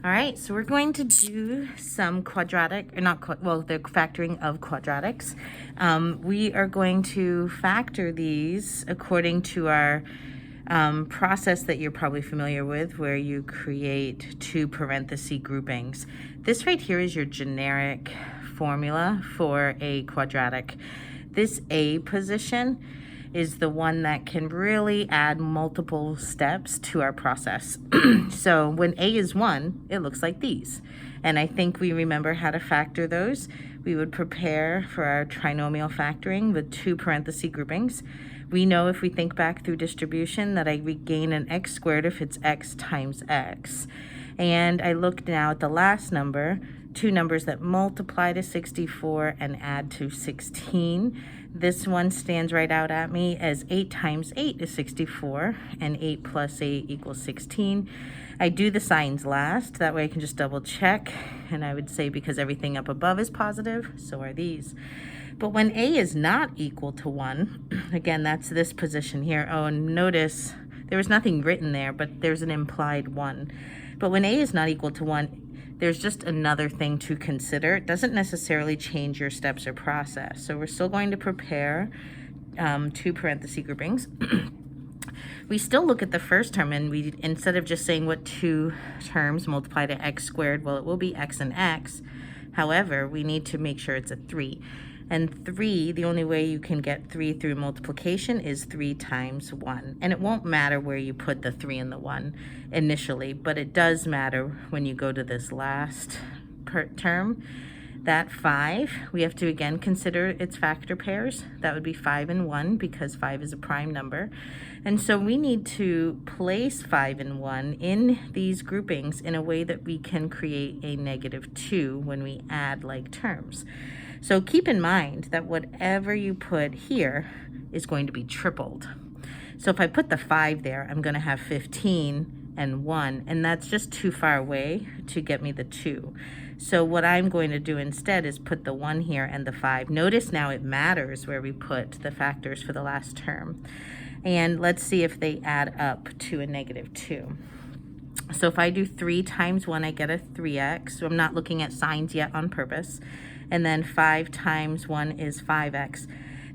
All right, so we're going to do some quadratic, or not, well, the factoring of quadratics. We are going to factor these according to our process that you're probably familiar with, where you create two parenthesis groupings. This right here is your generic formula for a quadratic. This A position is the one that can really add multiple steps to our process. So when A is 1, it looks like these. And I think we remember how to factor those. We would prepare for our trinomial factoring with two parenthesis groupings. We know if we think back through distribution that I regain an x squared if it's x times x. And I look now at the last number, two numbers that multiply to 64 and add to 16. This one stands right out at me as 8 times 8 is 64, and 8 plus 8 equals 16. I do the signs last, that way I can just double check, and I would say because everything up above is positive, so are these. But when A is not equal to 1, again, that's this position here. Oh, and notice there was nothing written there, but there's an implied 1. But when A is not equal to 1, there's just another thing to consider. It doesn't necessarily change your steps or process. So we're still going to prepare two parenthesis groupings. We still look at the first term, and we, instead of just saying what two terms multiply to x squared, well, it will be x and x. However, we need to make sure it's a 3. And 3, the only way you can get 3 through multiplication is 3 times 1. And it won't matter where you put the 3 and the 1 initially, but it does matter when you go to this last term. That 5, we have to again consider its factor pairs. That would be 5 and 1 because 5 is a prime number. And so we need to place 5 and 1 in these groupings in a way that we can create a -2 when we add like terms. So keep in mind that whatever you put here is going to be tripled. So if I put the 5 there, I'm going to have 15 and 1, and that's just too far away to get me the 2. So what I'm going to do instead is put the 1 here and the 5. Notice now it matters where we put the factors for the last term. And let's see if they add up to a -2. So if I do 3 times 1, I get a 3x. So I'm not looking at signs yet on purpose. And then 5 times 1 is 5x.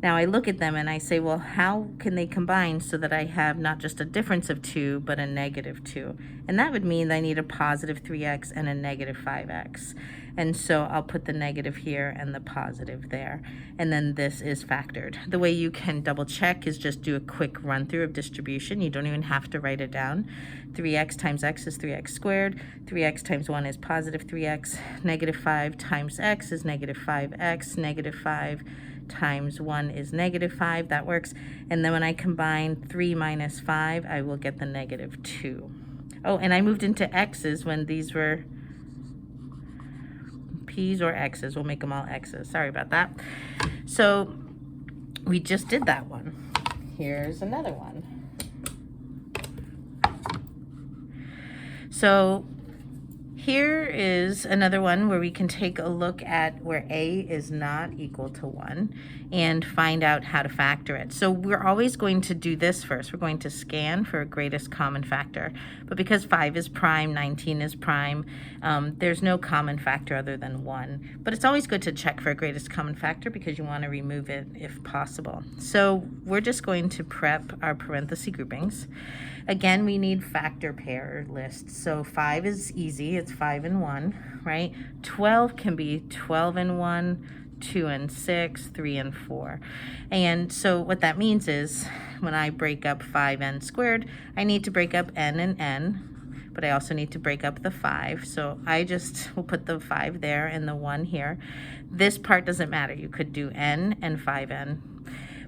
Now I look at them and I say, well, how can they combine so that I have not just a difference of 2, but a -2? And that would mean that I need a positive 3x and a negative 5x. And so I'll put the negative here and the positive there. And then this is factored. The way you can double check is just do a quick run through of distribution. You don't even have to write it down. 3x times x is 3x squared. 3x times 1 is positive 3x. Negative 5 times x is negative 5x. Negative 5 times 1 is negative 5. That works. And then when I combine 3 minus 5, I will get the -2. Oh, and I moved into x's when these were p's or x's. We'll make them all x's. Sorry about that. So we just did that one. Here's another one. So here is another one where we can take a look at where A is not equal to 1 and find out how to factor it. So we're always going to do this first. We're going to scan for a greatest common factor. But because 5 is prime, 19 is prime, there's no common factor other than 1. But it's always good to check for a greatest common factor because you want to remove it if possible. So we're just going to prep our parenthesis groupings. Again, we need factor pair lists. So 5 is easy. It's 5 and 1, right? 12 can be 12 and 1, 2 and 6, 3 and 4. And so what that means is when I break up 5n squared, I need to break up n and n, but I also need to break up the 5. So I just will put the 5 there and the 1 here. This part doesn't matter. You could do n and 5n.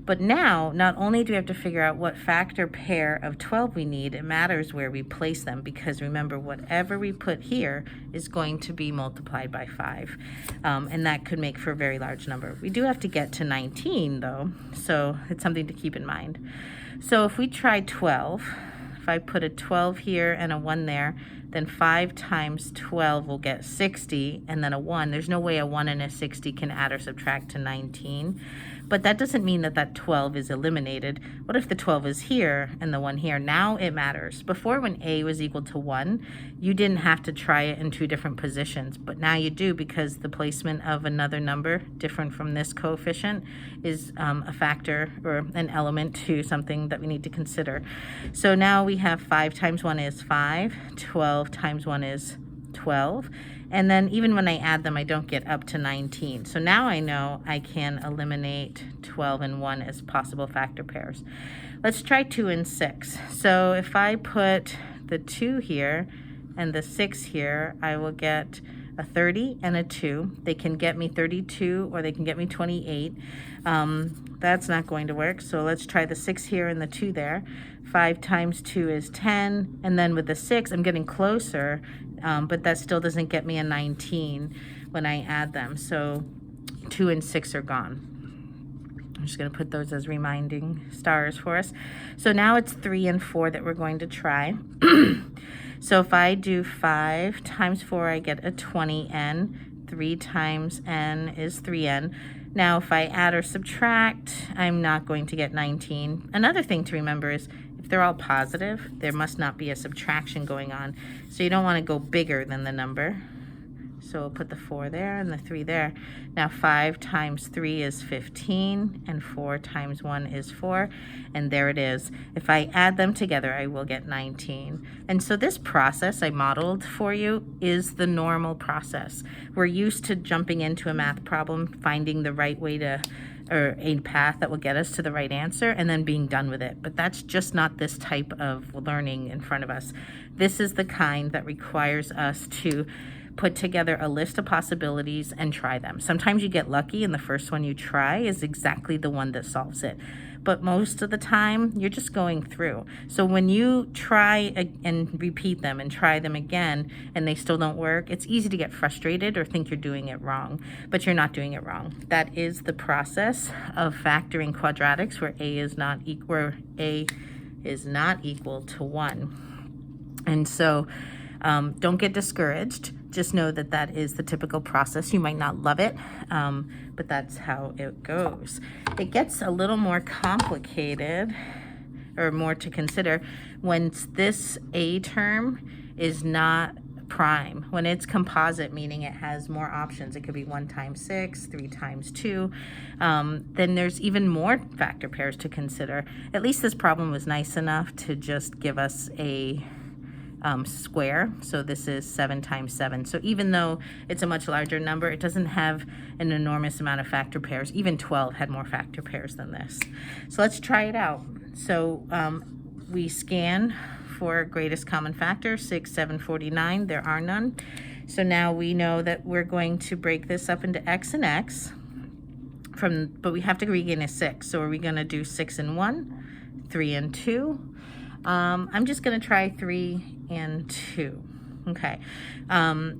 But now, not only do we have to figure out what factor pair of 12 we need, it matters where we place them, because remember, whatever we put here is going to be multiplied by 5. And that could make for a very large number. We do have to get to 19, though, so it's something to keep in mind. So if we try 12, if I put a 12 here and a 1 there, then 5 times 12 will get 60, and then a 1. There's no way a 1 and a 60 can add or subtract to 19. but that doesn't mean that that 12 is eliminated. What if the 12 is here and the 1 here? Now it matters. Before, when a was equal to 1, you didn't have to try it in 2 different positions, but now you do, because the placement of another number different from this coefficient is a factor or an element to something that we need to consider. So now we have 5 times 1 is 5, 12 times 1 is 12, and then even when I add them, I don't get up to 19. So now I know I can eliminate 12 and 1 as possible factor pairs. Let's try 2 and 6. So if I put the 2 here and the 6 here, I will get a 30 and a 2. They can get me 32 or they can get me 28. That's not going to work, so let's try the 6 here and the 2 there. 5 times 2 is 10, and then with the 6, I'm getting closer, but that still doesn't get me a 19 when I add them. So 2 and 6 are gone. I'm just going to put those as reminding stars for us. So now it's 3 and 4 that we're going to try. So if I do 5 times 4, I get a 20n. 3 times n is 3n. Now if I add or subtract, I'm not going to get 19. Another thing to remember is if they're all positive, there must not be a subtraction going on. So you don't want to go bigger than the number. So we'll put the 4 there and the 3 there. Now 5 times 3 is 15, and 4 times 1 is 4, and there it is. If I add them together, I will get 19. And so this process I modeled for you is the normal process. We're used to jumping into a math problem, finding the right way to, or a path that will get us to the right answer, and then being done with it. But that's just not this type of learning in front of us. This is the kind that requires us to put together a list of possibilities and try them. Sometimes you get lucky and the first one you try is exactly the one that solves it. But most of the time, you're just going through. So when you try and repeat them and try them again and they still don't work, it's easy to get frustrated or think you're doing it wrong, but you're not doing it wrong. That is the process of factoring quadratics, where a is not equal to 1. And so don't get discouraged. Just know that that is the typical process. You might not love it, but that's how it goes. It gets a little more complicated, or more to consider, when this a term is not prime. When it's composite, meaning it has more options, it could be 1 times 6, 3 times 2, then there's even more factor pairs to consider. At least this problem was nice enough to just give us a square. So this is 7 times 7. So even though it's a much larger number, it doesn't have an enormous amount of factor pairs. Even 12 had more factor pairs than this. So let's try it out. So we scan for greatest common factor, 6, 7, 49. There are none. So now we know that we're going to break this up into x and x, but we have to regain a 6. So are we going to do 6 and 1, 3 and 2? I'm just going to try 3 and 2. Okay.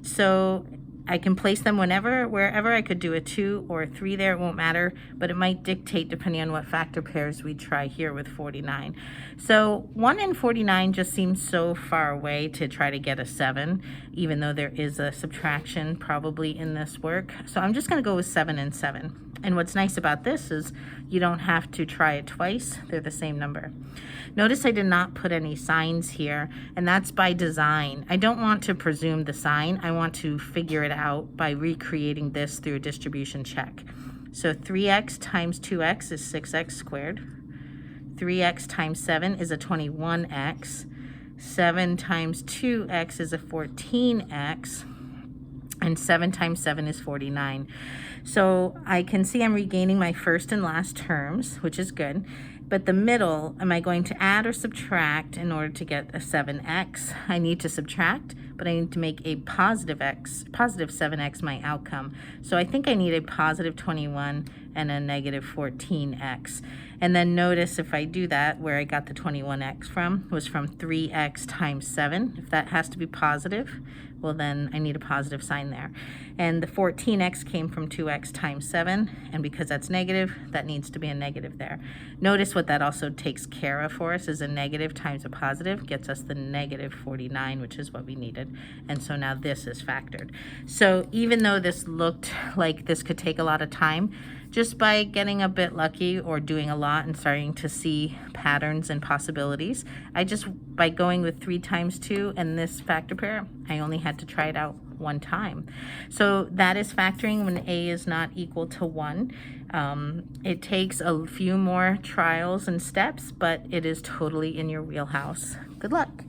So I can place them wherever. I could do a 2 or a 3 there. It won't matter, but it might dictate depending on what factor pairs we try here with 49. So 1 and 49 just seems so far away to try to get a 7, even though there is a subtraction probably in this work. So I'm just going to go with 7 and 7. And what's nice about this is you don't have to try it twice. They're the same number. Notice I did not put any signs here, and that's by design. I don't want to presume the sign. I want to figure it out by recreating this through a distribution check. So 3x times 2x is 6x squared. 3x times 7 is a 21x. 7 times 2x is a 14x. And 7 times 7 is 49. So I can see I'm regaining my first and last terms, which is good. But the middle, am I going to add or subtract in order to get a 7x? I need to subtract, but I need to make a positive 7x my outcome. So I think I need a positive 21 and a negative 14x. And then notice if I do that, where I got the 21x from was from 3x times 7. If that has to be positive, well then I need a positive sign there. And the 14x came from 2x times 7, and because that's negative, that needs to be a negative there. Notice what that also takes care of for us is a negative times a positive gets us the negative 49, which is what we needed. And so now this is factored. So even though this looked like this could take a lot of time, just by getting a bit lucky or doing a lot and starting to see patterns and possibilities, by going with 3 times 2 and this factor pair, I only had to try it out one time. So that is factoring when a is not equal to 1. It takes a few more trials and steps, but it is totally in your wheelhouse. Good luck.